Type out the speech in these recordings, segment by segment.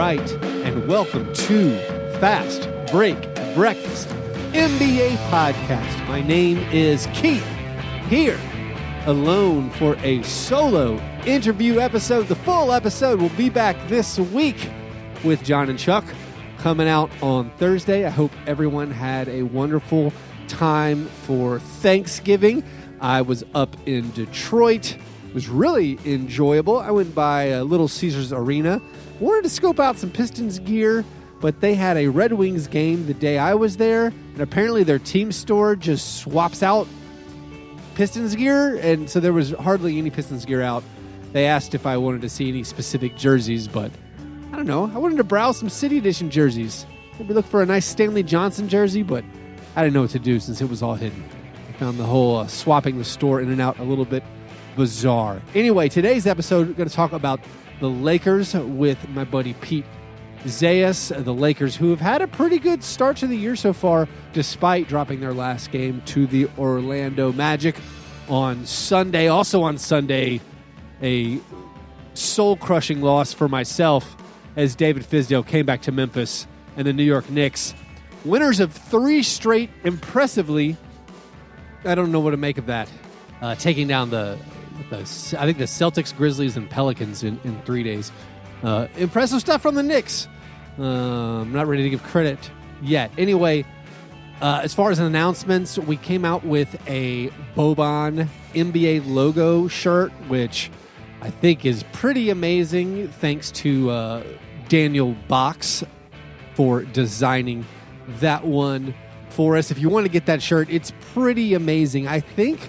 right, and welcome to Fast Break Breakfast NBA Podcast. My name is Keith, here alone for a solo interview episode. The full episode will be back this week with John and Chuck coming out on Thursday. I hope everyone had a wonderful time for Thanksgiving. I was up in Detroit. It was really enjoyable. I went by Little Caesars Arena. Wanted to scope out some Pistons gear, but they had a Red Wings game the day I was there, and apparently their team store just swaps out Pistons gear, and so there was hardly any Pistons gear out. They asked if I wanted to see any specific jerseys, but I don't know. I wanted to browse some City Edition jerseys. Maybe look for a nice Stanley Johnson jersey, but I didn't know what to do since it was all hidden. I found the whole swapping the store in and out a little bit bizarre. Anyway, today's episode, we're going to talk about the Lakers with my buddy Pete Zayas. The Lakers, who have had a pretty good start to the year so far, despite dropping their last game to the Orlando Magic on Sunday. Also on Sunday, a soul-crushing loss for myself as David Fizdale came back to Memphis and the New York Knicks, winners of 3 straight, impressively. I don't know what to make of that. Taking down I think the Celtics, Grizzlies, and Pelicans in 3 days. Impressive stuff from the Knicks. I'm not ready to give credit yet. Anyway, as far as announcements, we came out with a Boban NBA logo shirt, which I think is pretty amazing. Thanks to Daniel Box for designing that one for us. If you want to get that shirt, it's pretty amazing. I think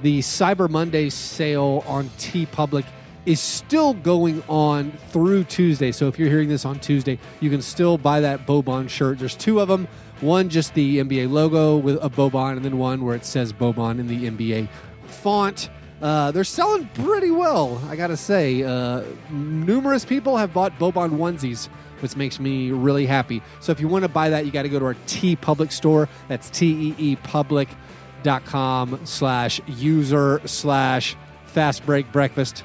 the Cyber Monday sale on TeePublic is still going on through Tuesday. So if you're hearing this on Tuesday, you can still buy that Boban shirt. There's 2 of them. One, just the NBA logo with a Boban, and then one where it says Boban in the NBA font. They're selling pretty well, I gotta say. Numerous people have bought Boban onesies, which makes me really happy. So if you want to buy that, you got to go to our TeePublic store. That's teepublic.com/user/fastbreakbreakfast.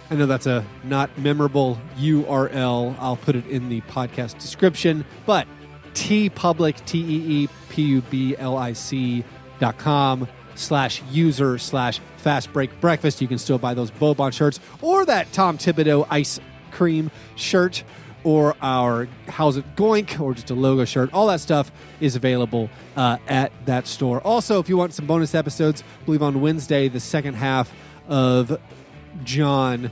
I know that's a not memorable URL. I'll put it in the podcast description. But TeePublic, teepublic.com/user/fastbreakbreakfast. You can still buy those Boban shirts or that Tom Thibodeau ice cream shirt or our How's It Goink or just a logo shirt. All that stuff is available at that store. Also, if you want some bonus episodes, I believe on Wednesday, the second half of John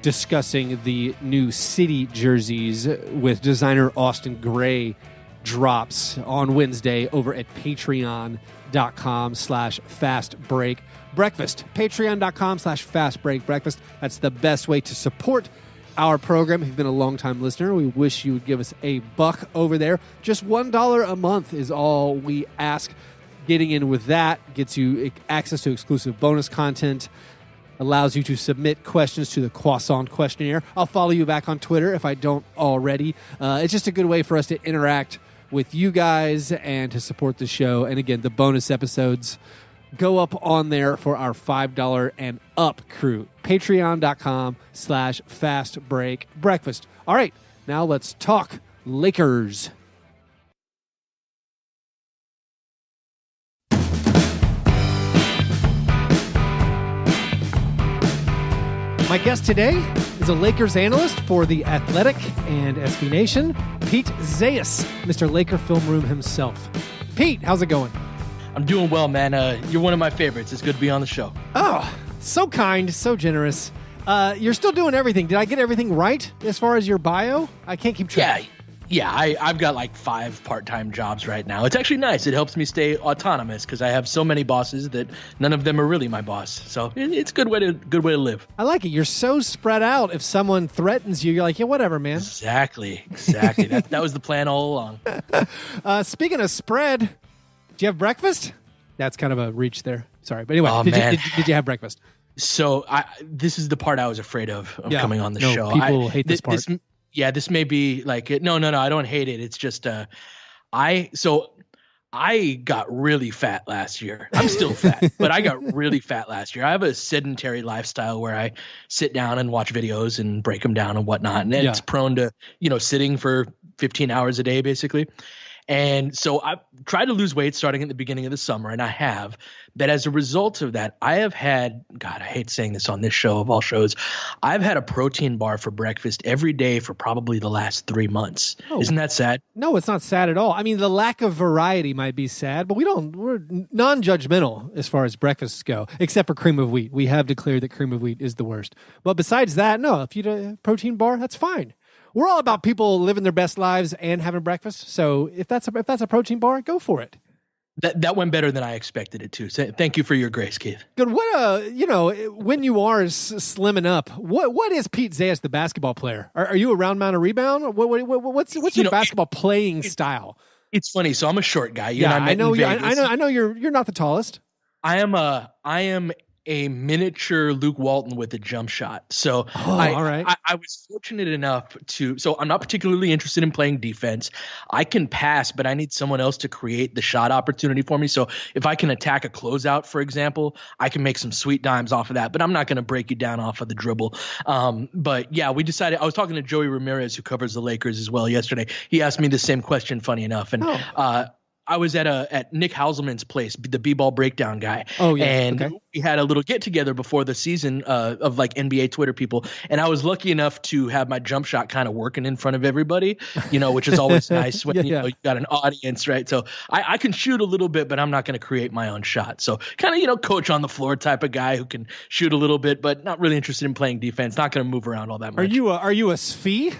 discussing the new City jerseys with designer Austin Gray drops on Wednesday over at patreon.com/fastbreakbreakfast. Patreon.com/fastbreakbreakfast. That's the best way to support our program. If you've been a long-time listener, we wish you would give us a buck over there. Just $1 a month is all we ask. Getting in with that gets you access to exclusive bonus content, allows you to submit questions to the Croissant questionnaire. I'll follow you back on Twitter if I don't already. It's just a good way for us to interact with you guys and to support the show. And again, the bonus episodes go up on there for our $5 and up crew. Patreon.com/fastbreakbreakfast. All right, now let's talk Lakers. My guest today is a Lakers analyst for The Athletic and SB Nation, Pete Zayas, Mr. Laker Film Room himself. Pete, how's it going? I'm doing well, man. You're one of my favorites. It's good to be on the show. Oh, so kind, so generous. You're still doing everything. Did I get everything right as far as your bio? I can't keep track. Yeah. I've got like 5 part-time jobs right now. It's actually nice. It helps me stay autonomous because I have so many bosses that none of them are really my boss. So it's a good way to live. I like it. You're so spread out. If someone threatens you, you're like, yeah, whatever, man. Exactly. that was the plan all along. Speaking of spread, did you have breakfast? That's kind of a reach there. Sorry. But anyway, did you have breakfast? So this is the part I was afraid of coming on the show. People hate this part. This may be like, no, I don't hate it. It's just, I I got really fat last year. I'm still fat, but I got really fat last year. I have a sedentary lifestyle where I sit down and watch videos and break them down and whatnot. And it's prone to, sitting for 15 hours a day, basically. And so I tried to lose weight starting at the beginning of the summer, and I have. But as a result of that, I have had, God, I hate saying this on this show of all shows, I've had a protein bar for breakfast every day for probably the last 3 months. Oh. Isn't that sad? No, it's not sad at all. I mean, the lack of variety might be sad, but we're non-judgmental as far as breakfasts go, except for cream of wheat. We have declared that cream of wheat is the worst. But besides that, no, if you do a protein bar, that's fine. We're all about people living their best lives and having breakfast. So if that's a protein bar, go for it. That went better than I expected it to. So thank you for your grace, Keith. Good. What when you are slimming up, what is Pete Zayas, the basketball player? Are you a round mound or rebound? What's your basketball playing style? It's funny. So I'm a short guy. I know. I know you're not the tallest. I am a miniature Luke Walton with a jump shot. So all right. I was fortunate enough so I'm not particularly interested in playing defense. I can pass, but I need someone else to create the shot opportunity for me. So if I can attack a closeout, for example, I can make some sweet dimes off of that, but I'm not going to break you down off of the dribble. But yeah, we decided, I was talking to Joey Ramirez, who covers the Lakers as well yesterday. He asked me the same question, funny enough. And, I was at Nick Hauselman's place, the B-ball breakdown guy. Oh, yeah. And we had a little get together before the season of like NBA Twitter people. And I was lucky enough to have my jump shot kind of working in front of everybody, which is always nice when you got an audience, right? So I can shoot a little bit, but I'm not going to create my own shot. So kind of, coach on the floor type of guy who can shoot a little bit, but not really interested in playing defense. Not going to move around all that much. Are you a Svi?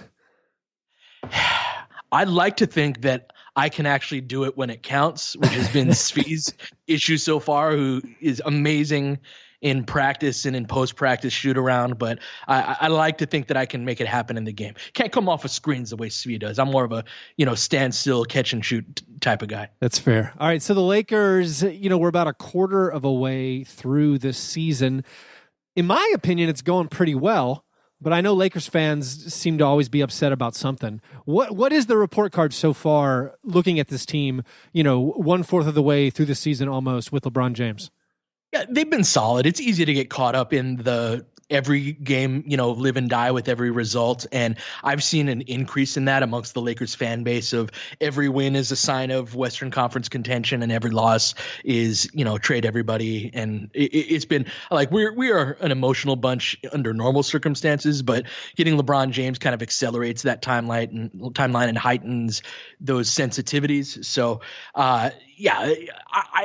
I'd like to think that I can actually do it when it counts, which has been Svi's issue so far, who is amazing in practice and in post-practice shoot-around. But I like to think that I can make it happen in the game. Can't come off of screens the way Svi does. I'm more of a, stand still, catch and shoot type of guy. That's fair. All right, so the Lakers, we're about a quarter of a way through this season. In my opinion, it's going pretty well. But I know Lakers fans seem to always be upset about something. What is the report card so far looking at this team, 1/4 of the way through the season almost with LeBron James? Yeah, they've been solid. It's easy to get caught up in the every game, live and die with every result. And I've seen an increase in that amongst the Lakers fan base of every win is a sign of Western Conference contention and every loss is, trade everybody. And it's been like, we are an emotional bunch under normal circumstances, but getting LeBron James kind of accelerates that timeline and heightens those sensitivities. So, I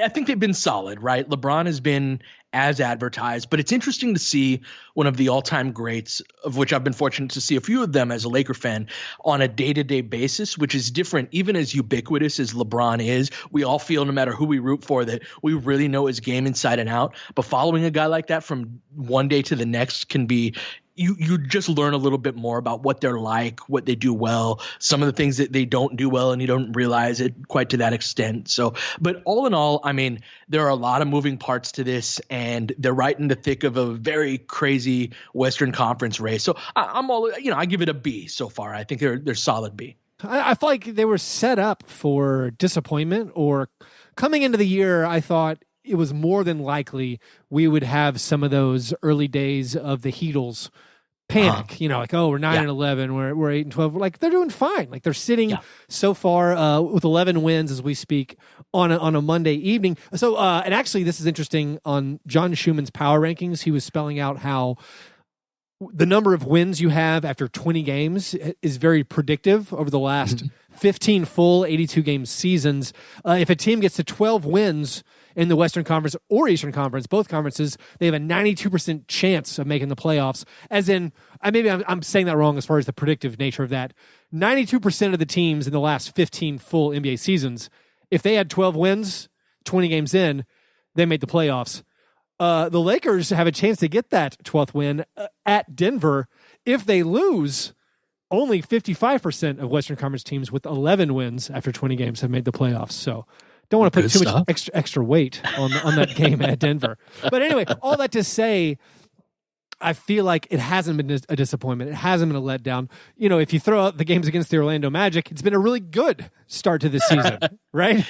think they've been solid, right? LeBron has been as advertised, but it's interesting to see one of the all-time greats, of which I've been fortunate to see a few of them as a Laker fan, on a day-to-day basis, which is different. Even as ubiquitous as LeBron is, we all feel, no matter who we root for, that we really know his game inside and out. But following a guy like that from one day to the next can be you just learn a little bit more about what they're like, what they do well, some of the things that they don't do well, and you don't realize it quite to that extent. So, but all in all, I mean, there are a lot of moving parts to this, and they're right in the thick of a very crazy Western Conference race. So I'm all, I give it a B so far. I think they're solid B. I feel like they were set up for disappointment, or coming into the year, I thought it was more than likely we would have some of those early days of the Heatles panic, like, oh, we're 9-11, we're 8-12. Like, they're doing fine. Like, they're sitting so far with 11 wins as we speak on a Monday evening. So, and actually, this is interesting. On John Schumann's power rankings, he was spelling out how the number of wins you have after 20 games is very predictive over the last 15 full 82-game seasons. If a team gets to 12 wins in the Western Conference or Eastern Conference, both conferences, they have a 92% chance of making the playoffs. As in, I'm saying that wrong as far as the predictive nature of that. 92% of the teams in the last 15 full NBA seasons, if they had 12 wins, 20 games in, they made the playoffs. The Lakers have a chance to get that 12th win at Denver. If they lose, only 55% of Western Conference teams with 11 wins after 20 games have made the playoffs. So don't want to put too much extra weight on that game at Denver. But anyway, all that to say, I feel like it hasn't been a disappointment. It hasn't been a letdown. If you throw out the games against the Orlando Magic, it's been a really good start to the season, right?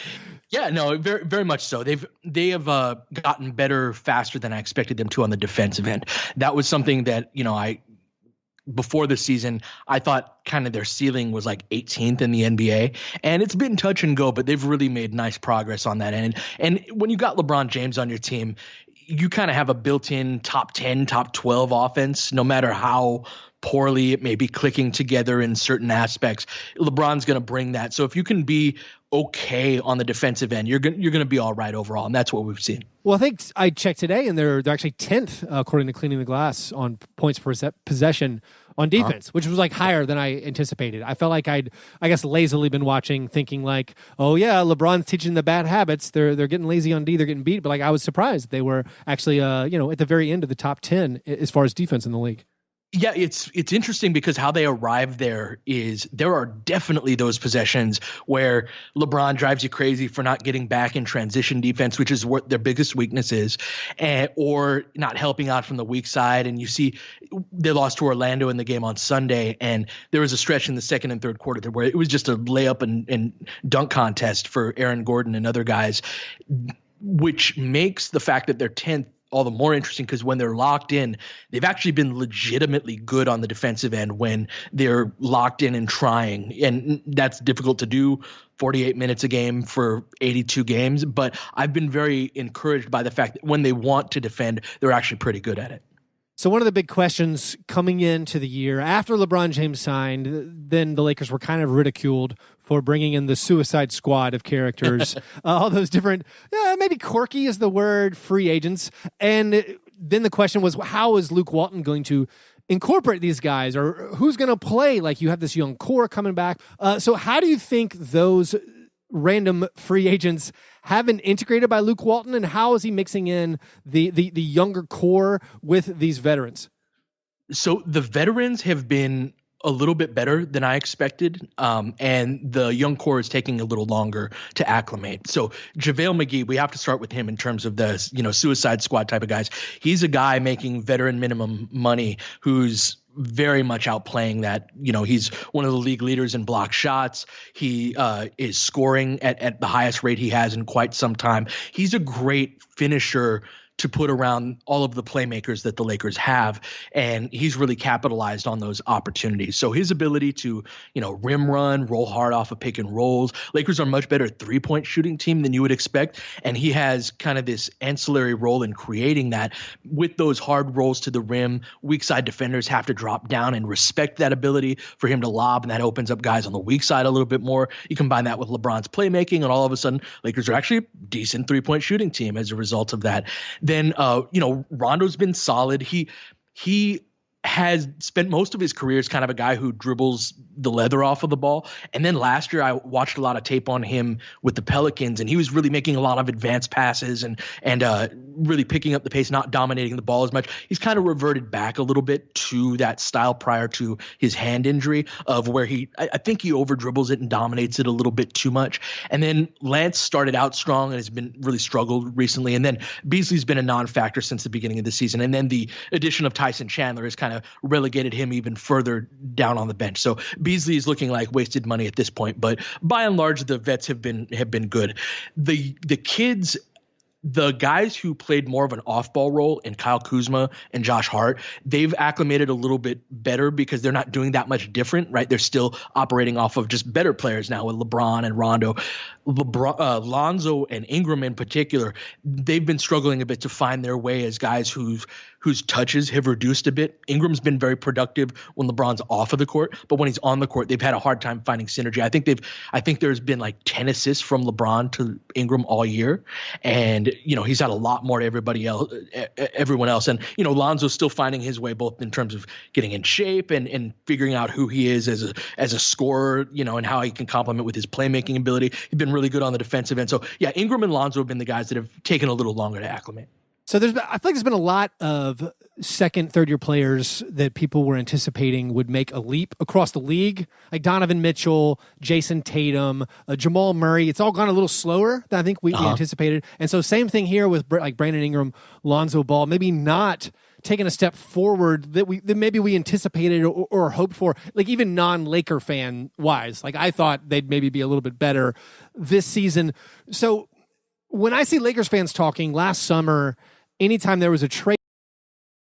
Yeah, no, very, very much so. They have gotten better faster than I expected them to on the defensive end. That was something that, I before the season, I thought kind of their ceiling was like 18th in the NBA, and it's been touch and go, but they've really made nice progress on that end. And when you got LeBron James on your team, you kind of have a built-in top 10, top 12 offense, no matter how poorly it may be clicking together in certain aspects. LeBron's going to bring that. So if you can be okay on the defensive end, you're going to be all right overall, and that's what we've seen. Well, I think I checked today, and they're actually 10th according to Cleaning the Glass on points per possession on defense, which was like higher than I anticipated. I felt like I guess lazily been watching, thinking like, oh yeah, LeBron's teaching the bad habits. They're getting lazy on D, they're getting beat. But like I was surprised they were actually at the very end of the top 10 as far as defense in the league. Yeah, it's interesting because how they arrive there is there are definitely those possessions where LeBron drives you crazy for not getting back in transition defense, which is what their biggest weakness is, or not helping out from the weak side. And you see they lost to Orlando in the game on Sunday, and there was a stretch in the second and third quarter where it was just a layup and dunk contest for Aaron Gordon and other guys, which makes the fact that they're 10th all the more interesting because when they're locked in, they've actually been legitimately good on the defensive end when they're locked in and trying. And that's difficult to do 48 minutes a game for 82 games. But I've been very encouraged by the fact that when they want to defend, they're actually pretty good at it. So one of the big questions coming into the year after LeBron James signed, then the Lakers were kind of ridiculed for bringing in the Suicide Squad of characters, all those different, maybe quirky is the word, free agents. And then the question was, how is Luke Walton going to incorporate these guys, or who's going to play? Like you have this young core coming back. So how do you think those random free agents have been integrated by Luke Walton, and how is he mixing in the younger core with these veterans? So the veterans have been a little bit better than I expected, and the young core is taking a little longer to acclimate. So JaVale McGee, we have to start with him in terms of the Suicide Squad type of guys. He's a guy making veteran minimum money who's very much outplaying that. He's one of the league leaders in block shots. He is scoring at the highest rate he has in quite some time. He's a great finisher to put around all of the playmakers that the Lakers have, and he's really capitalized on those opportunities. So his ability to, rim run, roll hard off of pick and rolls. Lakers are a much better three-point shooting team than you would expect, and he has kind of this ancillary role in creating that. With those hard rolls to the rim, weak side defenders have to drop down and respect that ability for him to lob, and that opens up guys on the weak side a little bit more. You combine that with LeBron's playmaking, and all of a sudden, Lakers are actually a decent three-point shooting team as a result of that. Then, Rondo's been solid. He has spent most of his career as kind of a guy who dribbles the leather off of the ball. And then last year I watched a lot of tape on him with the Pelicans, and he was really making a lot of advanced passes and really picking up the pace, not dominating the ball as much. He's kind of reverted back a little bit to that style prior to his hand injury of where I think he over dribbles it and dominates it a little bit too much. And then Lance started out strong and has been really struggled recently. And then Beasley's been a non-factor since the beginning of the season. And then the addition of Tyson Chandler has kind of relegated him even further down on the bench. So Beasley is looking like wasted money at this point, but by and large, the vets have been good. The kids, the guys who played more of an off-ball role in Kyle Kuzma and Josh Hart, they've acclimated a little bit better because they're not doing that much different, right? They're still operating off of just better players now with LeBron and Rondo. Lonzo and Ingram in particular, they've been struggling a bit to find their way as guys whose touches have reduced a bit. Ingram's been very productive when LeBron's off of the court, but when he's on the court, they've had a hard time finding synergy. I think there's been like 10 assists from LeBron to Ingram all year, and he's had a lot more to everyone else. And Lonzo's still finding his way both in terms of getting in shape and figuring out who he is as a scorer, and how he can complement with his playmaking ability. He's been really good on the defensive end. So yeah, Ingram and Lonzo have been the guys that have taken a little longer to acclimate. So I feel like there's been a lot of second, third year players that people were anticipating would make a leap across the league, like Donovan Mitchell, Jason Tatum, Jamal Murray. It's all gone a little slower than I think we anticipated. And so same thing here with like Brandon Ingram, Lonzo Ball, maybe not taking a step forward that maybe we anticipated or hoped for, like even non-Laker fan wise. Like I thought they'd maybe be a little bit better this season. So when I see Lakers fans talking last summer, anytime there was a trade